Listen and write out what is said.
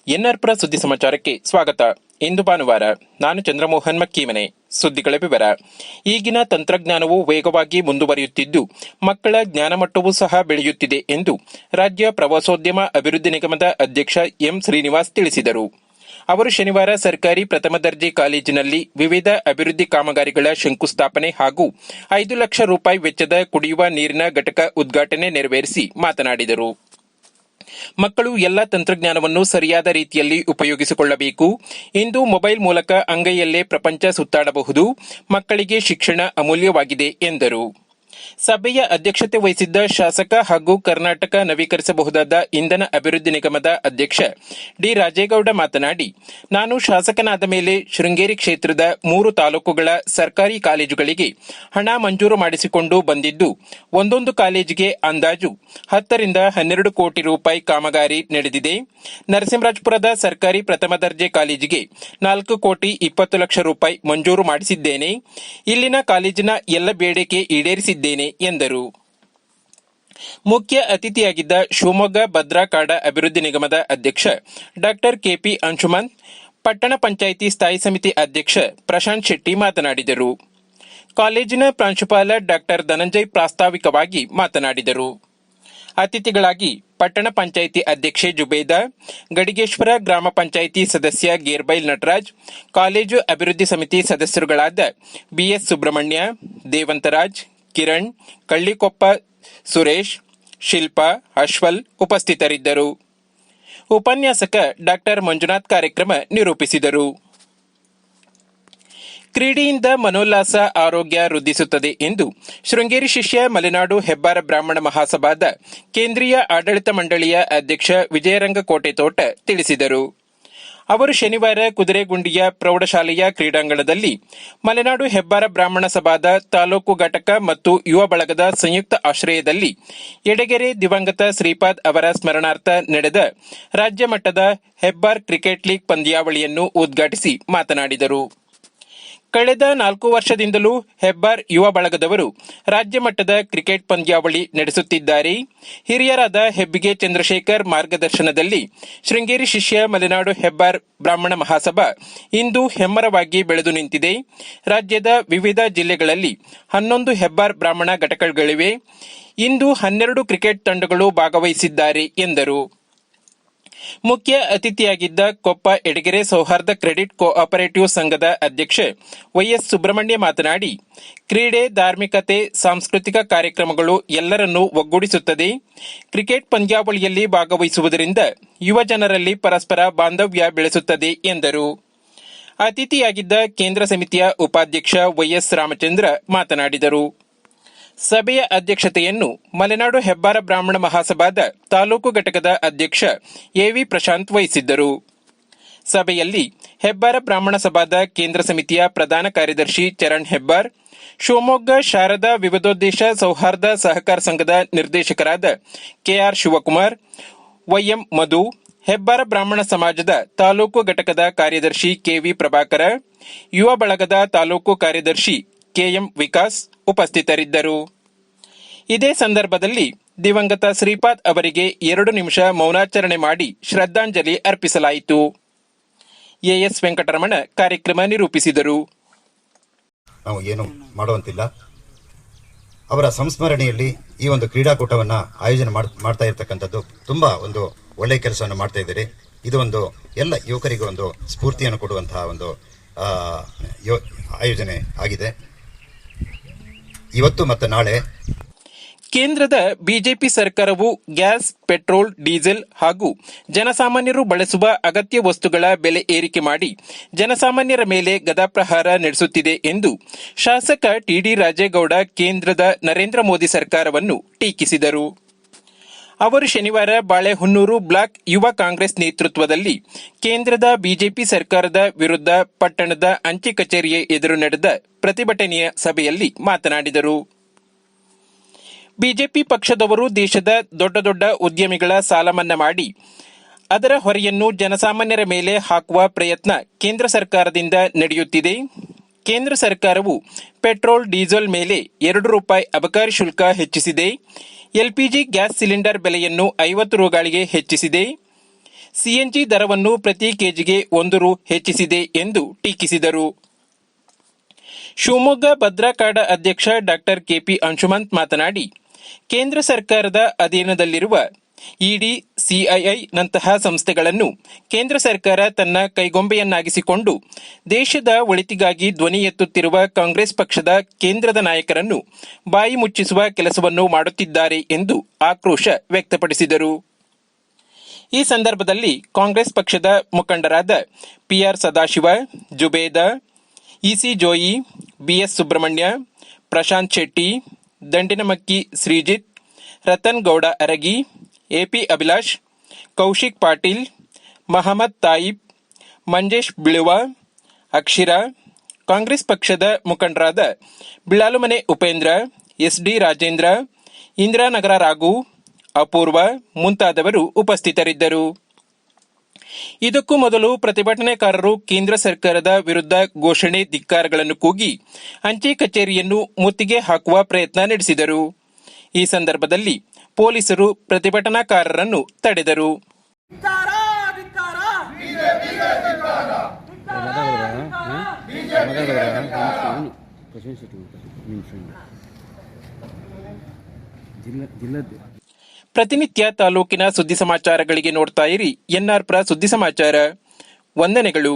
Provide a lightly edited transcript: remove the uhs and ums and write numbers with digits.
ಎನ್ಆರ್ಪುರ ಸುದ್ದಿ ಸಮಾಚಾರಕ್ಕೆ ಸ್ವಾಗತ. ಇಂದು ಭಾನುವಾರ. ನಾನು ಚಂದ್ರಮೋಹನ್ ಮಕ್ಕೀಮನೆ. ಸುದ್ದಿಗಳ ವಿವರ. ಈಗಿನ ತಂತ್ರಜ್ಞಾನವು ವೇಗವಾಗಿ ಮುಂದುವರಿಯುತ್ತಿದ್ದು ಮಕ್ಕಳ ಜ್ಞಾನಮಟ್ಟವೂ ಸಹ ಬೆಳೆಯುತ್ತಿದೆ ಎಂದು ರಾಜ್ಯ ಪ್ರವಾಸೋದ್ಯಮ ಅಭಿವೃದ್ಧಿ ನಿಗಮದ ಅಧ್ಯಕ್ಷ ಎಂ ಶ್ರೀನಿವಾಸ್ ತಿಳಿಸಿದರು. ಅವರು ಶನಿವಾರ ಸರ್ಕಾರಿ ಪ್ರಥಮ ದರ್ಜೆ ಕಾಲೇಜಿನಲ್ಲಿ ವಿವಿಧ ಅಭಿವೃದ್ಧಿ ಕಾಮಗಾರಿಗಳ ಶಂಕುಸ್ಥಾಪನೆ ಹಾಗೂ 5 ಲಕ್ಷ ರೂಪಾಯಿ ವೆಚ್ಚದ ಕುಡಿಯುವ ನೀರಿನ ಘಟಕ ಉದ್ಘಾಟನೆ ನೆರವೇರಿಸಿ ಮಾತನಾಡಿದರು. ಮಕ್ಕಳು ಎಲ್ಲ ತಂತ್ರಜ್ಞಾನವನ್ನು ಸರಿಯಾದ ರೀತಿಯಲ್ಲಿ ಉಪಯೋಗಿಸಿಕೊಳ್ಳಬೇಕು. ಇಂದು ಮೊಬೈಲ್ ಮೂಲಕ ಅಂಗೈಯಲ್ಲೇ ಪ್ರಪಂಚ ಸುತ್ತಾಡಬಹುದು. ಮಕ್ಕಳಿಗೆ ಶಿಕ್ಷಣ ಅಮೂಲ್ಯವಾಗಿದೆ ಎಂದರು. ಸಭೆಯ ಅಧ್ಯಕ್ಷತೆ ವಹಿಸಿದ್ದ ಶಾಸಕ ಹಾಗೂ ಕರ್ನಾಟಕ ನವೀಕರಿಸಬಹುದಾದ ಇಂಧನ ಅಭಿವೃದ್ಧಿ ನಿಗಮದ ಅಧ್ಯಕ್ಷ ಡಿ ರಾಜೇಗೌಡ ಮಾತನಾಡಿ, ನಾನು ಶಾಸಕನಾದ ಮೇಲೆ ಶೃಂಗೇರಿ ಕ್ಷೇತ್ರದ 3 ತಾಲೂಕುಗಳ ಸರ್ಕಾರಿ ಕಾಲೇಜುಗಳಿಗೆ ಹಣ ಮಂಜೂರು ಮಾಡಿಸಿಕೊಂಡು ಬಂದಿದ್ದು, ಒಂದೊಂದು ಕಾಲೇಜಿಗೆ ಅಂದಾಜು 10 ರಿಂದ 12 ಕೋಟಿ ರೂಪಾಯಿ ಕಾಮಗಾರಿ ನಡೆದಿದೆ. ನರಸಿಂಹರಾಜಪುರದ ಸರ್ಕಾರಿ ಪ್ರಥಮ ದರ್ಜೆ ಕಾಲೇಜಿಗೆ 4 ಕೋಟಿ 20 ಲಕ್ಷ ರೂಪಾಯಿ ಮಂಜೂರು ಮಾಡಿಸಿದ್ದೇನೆ. ಇಲ್ಲಿನ ಕಾಲೇಜಿನ ಎಲ್ಲ ಬೇಡಿಕೆ ಈಡೇರಿಸಿದ್ದೇನೆ ಎಂದರು. ಮುಖ್ಯ ಅತಿಥಿಯಾಗಿದ್ದ ಶಿವಮೊಗ್ಗ ಭದ್ರಾ ಕಾಡ ಅಭಿವೃದ್ಧಿ ನಿಗಮದ ಅಧ್ಯಕ್ಷ ಡಾ ಕೆಪಿ ಅಂಶುಮನ್, ಪಟ್ಟಣ ಪಂಚಾಯಿತಿ ಸ್ಥಾಯಿ ಸಮಿತಿ ಅಧ್ಯಕ್ಷ ಪ್ರಶಾಂತ್ ಶೆಟ್ಟಿ ಮಾತನಾಡಿದರು. ಕಾಲೇಜಿನ ಪ್ರಾಂಶುಪಾಲ ಡಾ ಧನಂಜಯ್ ಪ್ರಾಸ್ತಾವಿಕವಾಗಿ ಮಾತನಾಡಿದರು. ಅತಿಥಿಗಳಾಗಿ ಪಟ್ಟಣ ಪಂಚಾಯಿತಿ ಅಧ್ಯಕ್ಷೆ ಜುಬೇದಾ, ಗಡಿಗೇಶ್ವರ ಗ್ರಾಮ ಪಂಚಾಯಿತಿ ಸದಸ್ಯ ಗೇರ್ಬೈಲ್ ನಟರಾಜ್, ಕಾಲೇಜು ಅಭಿವೃದ್ಧಿ ಸಮಿತಿ ಸದಸ್ಯರುಗಳಾದ ಬಿಎಸ್ ಸುಬ್ರಹ್ಮಣ್ಯ, ದೇವಂತರಾಜ್, ಕಿರಣ್, ಕಳ್ಳಿಕೊಪ್ಪ ಸುರೇಶ್, ಶಿಲ್ಪಾ, ಅಶ್ವಲ್ ಉಪಸ್ಥಿತರಿದ್ದರು. ಉಪನ್ಯಾಸಕ ಡಾ ಮಂಜುನಾಥ್ ಕಾರ್ಯಕ್ರಮ ನಿರೂಪಿಸಿದರು. ಕ್ರೀಡೆಯಿಂದ ಮನೋಲ್ಲಾಸ, ಆರೋಗ್ಯ ವೃದ್ಧಿಸುತ್ತದೆ ಎಂದು ಶೃಂಗೇರಿ ಶಿಷ್ಯ ಮಲೆನಾಡು ಹೆಬ್ಬಾರ ಬ್ರಾಹ್ಮಣ ಮಹಾಸಭಾದ ಕೇಂದ್ರೀಯ ಆಡಳಿತ ಮಂಡಳಿಯ ಅಧ್ಯಕ್ಷ ವಿಜಯರಂಗ ಕೋಟೆತೋಟ ತಿಳಿಸಿದರು. ಅವರು ಶನಿವಾರ ಕುದುರೆಗುಂಡಿಯ ಪ್ರೌಢಶಾಲೆಯ ಕ್ರೀಡಾಂಗಣದಲ್ಲಿ ಮಲೆನಾಡು ಹೆಬ್ಬಾರ ಬ್ರಾಹ್ಮಣ ಸಭಾದ ತಾಲೂಕು ಘಟಕ ಮತ್ತು ಯುವ ಬಳಗದ ಸಂಯುಕ್ತ ಆಶ್ರಯದಲ್ಲಿ ಯಡಗೆರೆ ದಿವಂಗತ ಶ್ರೀಪಾದ್ ಅವರ ಸ್ಮರಣಾರ್ಥ ನಡೆದ ರಾಜ್ಯ ಮಟ್ಟದ ಹೆಬ್ಬಾರ್ ಕ್ರಿಕೆಟ್ ಲೀಗ್ ಪಂದ್ಯಾವಳಿಯನ್ನು ಉದ್ಘಾಟಿಸಿ ಮಾತನಾಡಿದರು. ಕಳೆದ 4 ವರ್ಷದಿಂದಲೂ ಹೆಬ್ಬಾರ್ ಯುವ ಬಳಗದವರು ರಾಜ್ಯ ಮಟ್ಟದ ಕ್ರಿಕೆಟ್ ಪಂದ್ಯಾವಳಿ ನಡೆಸುತ್ತಿದ್ದಾರೆ. ಹಿರಿಯರಾದ ಹೆಬ್ಬಿಗೆ ಚಂದ್ರಶೇಖರ್ ಮಾರ್ಗದರ್ಶನದಲ್ಲಿ ಶೃಂಗೇರಿ ಶಿಷ್ಯ ಮಲೆನಾಡು ಹೆಬ್ಬಾರ್ ಬ್ರಾಹ್ಮಣ ಮಹಾಸಭಾ ಇಂದು ಹೆಮ್ಮರವಾಗಿ ಬೆಳೆದು ನಿಂತಿದೆ. ರಾಜ್ಯದ ವಿವಿಧ ಜಿಲ್ಲೆಗಳಲ್ಲಿ 11 ಹೆಬ್ಬಾರ್ ಬ್ರಾಹ್ಮಣ ಘಟಕಗಳಿವೆ. ಇಂದು 12 ಕ್ರಿಕೆಟ್ ತಂಡಗಳು ಭಾಗವಹಿಸಿದ್ದಾರೆ ಎಂದರು. ಮುಖ್ಯ ಅತಿಥಿಯಾಗಿದ್ದ ಕೊಪ್ಪ ಯಡಗೆರೆ ಸೌಹಾರ್ದ ಕ್ರೆಡಿಟ್ ಕೋಆಪರೇಟಿವ್ ಸಂಘದ ಅಧ್ಯಕ್ಷ ವೈಎಸ್ ಸುಬ್ರಹ್ಮಣ್ಯ ಮಾತನಾಡಿ, ಕ್ರೀಡೆ, ಧಾರ್ಮಿಕತೆ, ಸಾಂಸ್ಕೃತಿಕ ಕಾರ್ಯಕ್ರಮಗಳು ಎಲ್ಲರನ್ನೂ ಒಗ್ಗೂಡಿಸುತ್ತದೆ. ಕ್ರಿಕೆಟ್ ಪಂದ್ಯಾವಳಿಯಲ್ಲಿ ಭಾಗವಹಿಸುವುದರಿಂದ ಯುವ ಜನರಲ್ಲಿ ಪರಸ್ಪರ ಬಾಂಧವ್ಯ ಬೆಳೆಸುತ್ತದೆ ಎಂದರು. ಅತಿಥಿಯಾಗಿದ್ದ ಕೇಂದ್ರ ಸಮಿತಿಯ ಉಪಾಧ್ಯಕ್ಷ ವೈಎಸ್ ರಾಮಚಂದ್ರ ಮಾತನಾಡಿದರು. ಸಭೆಯ ಅಧ್ಯಕ್ಷತೆಯನ್ನು ಮಲೆನಾಡು ಹೆಬ್ಬಾರ ಬ್ರಾಹ್ಮಣ ಮಹಾಸಭಾದ ತಾಲೂಕು ಘಟಕದ ಅಧ್ಯಕ್ಷ ಎವಿ ಪ್ರಶಾಂತ್ ವಹಿಸಿದ್ದರು. ಸಭೆಯಲ್ಲಿ ಹೆಬ್ಬಾರ ಬ್ರಾಹ್ಮಣ ಸಭಾದ ಕೇಂದ್ರ ಸಮಿತಿಯ ಪ್ರಧಾನ ಕಾರ್ಯದರ್ಶಿ ಚರಣ್ ಹೆಬ್ಬಾರ್, ಶಿವಮೊಗ್ಗ ಶಾರದಾ ವಿವಿಧೋದ್ದೇಶ ಸೌಹಾರ್ದ ಸಹಕಾರ ಸಂಘದ ನಿರ್ದೇಶಕರಾದ ಕೆಆರ್ ಶಿವಕುಮಾರ್, ವೈಎಂ ಮಧು, ಹೆಬ್ಬಾರ ಬ್ರಾಹ್ಮಣ ಸಮಾಜದ ತಾಲೂಕು ಘಟಕದ ಕಾರ್ಯದರ್ಶಿ ಕೆವಿ ಪ್ರಭಾಕರ, ಯುವ ಬಳಗದ ತಾಲೂಕು ಕಾರ್ಯದರ್ಶಿ ಕೆಎಂ ವಿಕಾಸ್ ಉಪಸ್ಥಿತರಿದ್ದರು. ಇದೇ ಸಂದರ್ಭದಲ್ಲಿ ದಿವಂಗತ ಶ್ರೀಪಾದ್ ಅವರಿಗೆ 2 ನಿಮಿಷ ಮೌನಾಚರಣೆ ಮಾಡಿ ಶ್ರದ್ಧಾಂಜಲಿ ಅರ್ಪಿಸಲಾಯಿತು. ಎಎಸ್ ವೆಂಕಟರಮಣ ಕಾರ್ಯಕ್ರಮ ನಿರೂಪಿಸಿದರು. ನಾವು ಏನು ಮಾಡುವಂತಿಲ್ಲ. ಅವರ ಸಂಸ್ಮರಣೆಯಲ್ಲಿ ಈ ಒಂದು ಕ್ರೀಡಾಕೂಟವನ್ನು ಆಯೋಜನೆ ಮಾಡ್ತಾ ಇರತಕ್ಕಂಥದ್ದು ತುಂಬಾ ಒಂದು ಒಳ್ಳೆಯ ಕೆಲಸವನ್ನು ಮಾಡ್ತಾ ಇದ್ದಾರೆ. ಇದು ಒಂದು ಎಲ್ಲ ಯುವಕರಿಗೆ ಒಂದು ಸ್ಫೂರ್ತಿಯನ್ನು ಕೊಡುವಂತಹ ಒಂದು ಆಯೋಜನೆ ಆಗಿದೆ. ಇವತ್ತು ಮತ್ತು ನಾಳೆ ಕೇಂದ್ರದ ಬಿಜೆಪಿ ಸರ್ಕಾರವು ಗ್ಯಾಸ್, ಪೆಟ್ರೋಲ್, ಡೀಸೆಲ್ ಹಾಗೂ ಜನಸಾಮಾನ್ಯರು ಬಳಸುವ ಅಗತ್ಯ ವಸ್ತುಗಳ ಬೆಲೆ ಏರಿಕೆ ಮಾಡಿ ಜನಸಾಮಾನ್ಯರ ಮೇಲೆ ಗದಾಪ್ರಹಾರ ನಡೆಸುತ್ತಿದೆ ಎಂದು ಶಾಸಕ ಟಿಡಿ ರಾಜೇಗೌಡ ಕೇಂದ್ರದ ನರೇಂದ್ರ ಮೋದಿ ಸರ್ಕಾರವನ್ನು ಟೀಕಿಸಿದರು. ಅವರು ಶನಿವಾರ ಬಾಳೆಹೊನ್ನೂರು ಬ್ಲಾಕ್ ಯುವ ಕಾಂಗ್ರೆಸ್ ನೇತೃತ್ವದಲ್ಲಿ ಕೇಂದ್ರದ ಬಿಜೆಪಿ ಸರ್ಕಾರದ ವಿರುದ್ಧ ಪಟ್ಟಣದ ಅಂಚೆ ಕಚೇರಿಯ ಎದುರು ನಡೆದ ಪ್ರತಿಭಟನೆಯ ಸಭೆಯಲ್ಲಿ ಮಾತನಾಡಿದರು. ಬಿಜೆಪಿ ಪಕ್ಷದವರು ದೇಶದ ದೊಡ್ಡ ದೊಡ್ಡ ಉದ್ಯಮಿಗಳ ಸಾಲ ಮನ್ನಾ ಮಾಡಿ ಅದರ ಹೊರೆಯನ್ನು ಜನಸಾಮಾನ್ಯರ ಮೇಲೆ ಹಾಕುವ ಪ್ರಯತ್ನ ಕೇಂದ್ರ ಸರ್ಕಾರದಿಂದ ನಡೆಯುತ್ತಿದೆ. ಕೇಂದ್ರ ಸರ್ಕಾರವು ಪೆಟ್ರೋಲ್, ಡೀಸೆಲ್ ಮೇಲೆ 2 ರೂಪಾಯಿ ಅಬಕಾರಿ ಶುಲ್ಕ ಹೆಚ್ಚಿಸಿದೆ. ಎಲ್ಪಿಜಿ ಗ್ಯಾಸ್ ಸಿಲಿಂಡರ್ ಬೆಲೆಯನ್ನು 50 ರೂಗಳಿಗೆ ಹೆಚ್ಚಿಸಿದೆ. ಸಿಎನ್ಜಿ ದರವನ್ನು ಪ್ರತಿ ಕೆಜಿಗೆ 1 ರು ಹೆಚ್ಚಿಸಿದೆ ಎಂದು ಟೀಕಿಸಿದರು. ಶಿವಮೊಗ್ಗ ಭದ್ರಾಕಾಡ ಅಧ್ಯಕ್ಷ ಡಾಕ್ಟರ್ ಕೆಪಿ ಅಂಶುಮಂತ್ ಮಾತನಾಡಿ, ಕೇಂದ್ರ ಸರ್ಕಾರದ ಅಧೀನದಲ್ಲಿರುವ ಇಡಿ, ಸಿಐಐ ನಂತಹ ಸಂಸ್ಥೆಗಳನ್ನು ಕೇಂದ್ರ ಸರ್ಕಾರ ತನ್ನ ಕೈಗೊಂಬೆಯನ್ನಾಗಿಸಿಕೊಂಡು ದೇಶದ ಒಳಿತಿಗಾಗಿ ಧ್ವನಿ ಎತ್ತುತ್ತಿರುವ ಕಾಂಗ್ರೆಸ್ ಪಕ್ಷದ ಕೇಂದ್ರದ ನಾಯಕರನ್ನು ಬಾಯಿ ಮುಚ್ಚಿಸುವ ಕೆಲಸವನ್ನು ಮಾಡುತ್ತಿದ್ದಾರೆ ಎಂದು ಆಕ್ರೋಶ ವ್ಯಕ್ತಪಡಿಸಿದರು. ಈ ಸಂದರ್ಭದಲ್ಲಿ ಕಾಂಗ್ರೆಸ್ ಪಕ್ಷದ ಮುಖಂಡರಾದ PR Sadashiva, Zubeda, EC Joyi, BS Subrahmanya, Prashanth Shetty, Dandinamakki Srijith, Ratan Gowda Aragi, AP Abhilash, Kaushik Patil, Mohammed Tayyab, Manjesh Biluva, Akshira, Congress ಪಕ್ಷದ ಮುಖಂಡರಾದ ಬಿಳಾಲುಮನೆ ಉಪೇಂದ್ರ, ಎಸ್ಡಿ ರಾಜೇಂದ್ರ, ಇಂದಿರಾನಗರ ರಾಘು, ಅಪೂರ್ವ ಮುಂತಾದವರು ಉಪಸ್ಥಿತರಿದ್ದರು. ಇದಕ್ಕೂ ಮೊದಲು ಪ್ರತಿಭಟನಾಕಾರರು ಕೇಂದ್ರ ಸರ್ಕಾರದ ವಿರುದ್ಧ ಘೋಷಣೆ, ಧಿಕ್ಕಾರಗಳನ್ನು ಕೂಗಿ ಅಂಚೆ ಕಚೇರಿಯನ್ನು ಮುತ್ತಿಗೆ ಹಾಕುವ ಪ್ರಯತ್ನ ನಡೆಸಿದರು. ಈ ಸಂದರ್ಭದಲ್ಲಿ ಪೊಲೀಸರು ಪ್ರತಿಭಟನಾಕಾರರನ್ನು ತಡೆದರು. ಪ್ರತಿನಿತ್ಯ ತಾಲೂಕಿನ ಸುದ್ದಿ ಸಮಾಚಾರಗಳಿಗೆ ನೋಡ್ತಾ ಇರಿ ಎನ್ಆರ್ ಪುರ ಸುದ್ದಿ ಸಮಾಚಾರ. ವಂದನೆಗಳು.